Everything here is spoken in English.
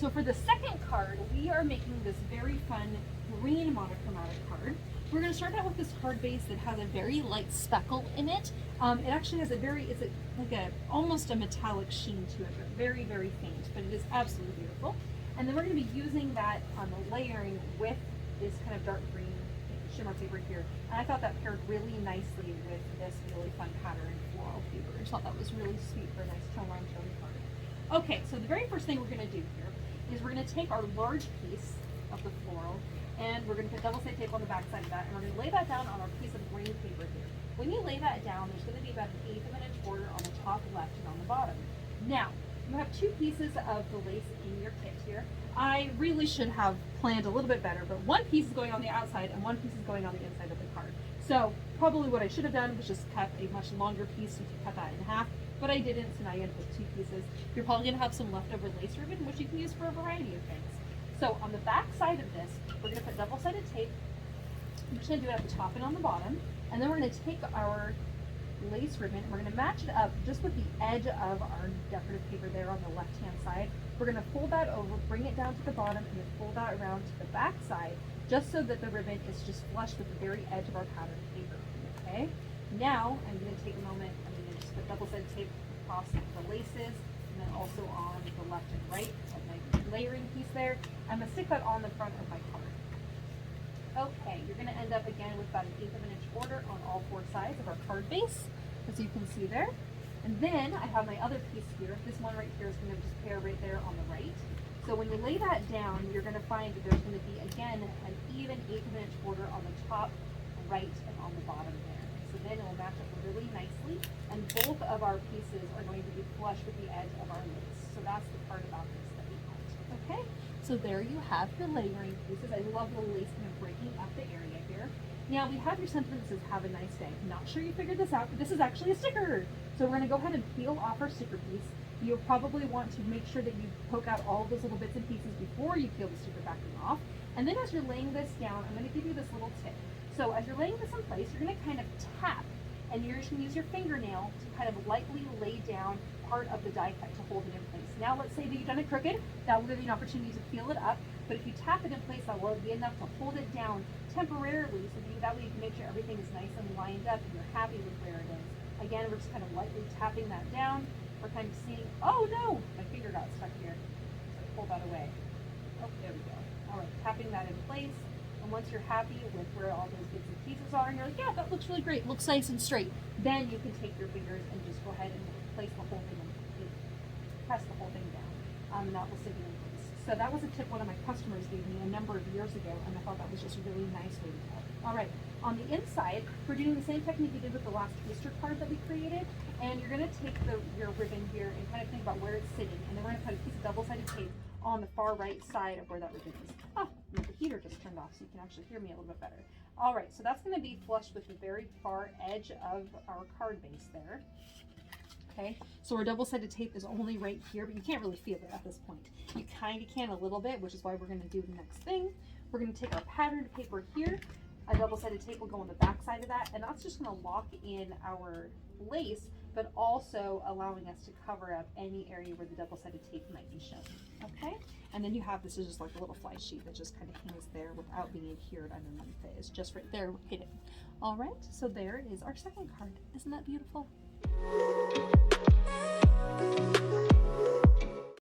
So for the second card, we are making this very fun green monochromatic card. We're going to start out with this card base that has a very light speckle in it. It actually has almost a metallic sheen to it, but very, very faint, but it is absolutely beautiful. And then we're going to be using that on the layering with this kind of dark green shimmer paper here. And I thought that paired really nicely with this really fun pattern floral paper. I just thought that was really sweet for a nice tone on tone card. Okay, so the very first thing we're going to do here is we're going to take our large piece of the floral and we're going to put double-sided tape on the back side of that, and we're going to lay that down on our piece of green paper here. When you lay that down, there's going to be about an 1/8 of an inch border on the top left and on the bottom. Now, you have two pieces of the lace in your kit here. I really should have planned a little bit better, but one piece is going on the outside and one piece is going on the inside of the card. So probably what I should have done was just cut a much longer piece so you could cut that in half, but I didn't, so now you end up with two pieces. You're probably going to have some leftover lace ribbon, which you can use for a variety of things. So on the back side of this, we're going to put double-sided tape. I'm just going to do it at the top and on the bottom, and then we're going to take our lace ribbon and we're going to match it up just with the edge of our decorative paper there on the left-hand side. We're going to fold that over, bring it down to the bottom, and then fold that around to the back side, just so that the ribbon is just flush with the very edge of our pattern paper. Okay. Now I'm going to take a moment. I'm going to just put double-sided tape across the laces, and then also on the left and right of my layering piece there. I'm going to stick that on the front of my card. Okay, you're going to end up again with about an 1/8 of an inch border on all four sides of our card base, as you can see there. And then I have my other piece here. This one right here is going to just pair right there on the right. So when you lay that down, you're going to find that there's going to be, again, an even 1/8 of an inch border on the top, right, and on the bottom there. So then it will match up really nicely, and both of our pieces are going to be flush with the edge of our lace. So that's the part about this that we want. Okay, so there you have your layering pieces. I love the lace kind of breaking up the area here. Now we have your sentiment that says, "Have a nice day." Not sure you figured this out, but this is actually a sticker. So we're going to go ahead and peel off our sticker piece. You'll probably want to make sure that you poke out all of those little bits and pieces before you peel the sticker backing off. And then as you're laying this down, I'm going to give you this little tip. So as you're laying this in place, you're going to kind of tap, and you're just going to use your fingernail to kind of lightly lay down part of the die cut to hold it in place. Now let's say that you've done it crooked, that will give you an opportunity to peel it up, but if you tap it in place, that will be enough to hold it down temporarily, so that way you can make sure everything is nice and lined up and you're happy with where it is. Again, we're just kind of lightly tapping that down. We're kind of seeing, oh no, my finger got stuck here. So pull that away. Oh, there we go. All right, tapping that in place. And once you're happy with where all those bits and pieces are, and you're like, yeah, that looks really great, looks nice and straight, then you can take your fingers and just go ahead and place the whole thing and press the whole thing down. And that will sit in place. So that was a tip one of my customers gave me a number of years ago, and I thought that was just a really nice way to go. All right, on the inside, we're doing the same technique you did with the last Easter card that we created, and you're going to take your ribbon here and kind of think about where it's sitting, and then we're going to put a piece of double-sided tape on the far right side of where that ribbon is. Oh, the heater just turned off, so you can actually hear me a little bit better. All right, so that's going to be flush with the very far edge of our card base there. Okay, so our double-sided tape is only right here, but you can't really feel it at this point. You kind of can a little bit, which is why we're going to do the next thing. We're going to take our patterned paper here. A double-sided tape will go on the back side of that, and that's just going to lock in our lace, but also allowing us to cover up any area where the double-sided tape might be shown. Okay, and then you have, this is just like a little fly sheet that just kind of hangs there without being adhered underneath it. It's just right there hidden. All right, so there is our second card. Isn't that beautiful?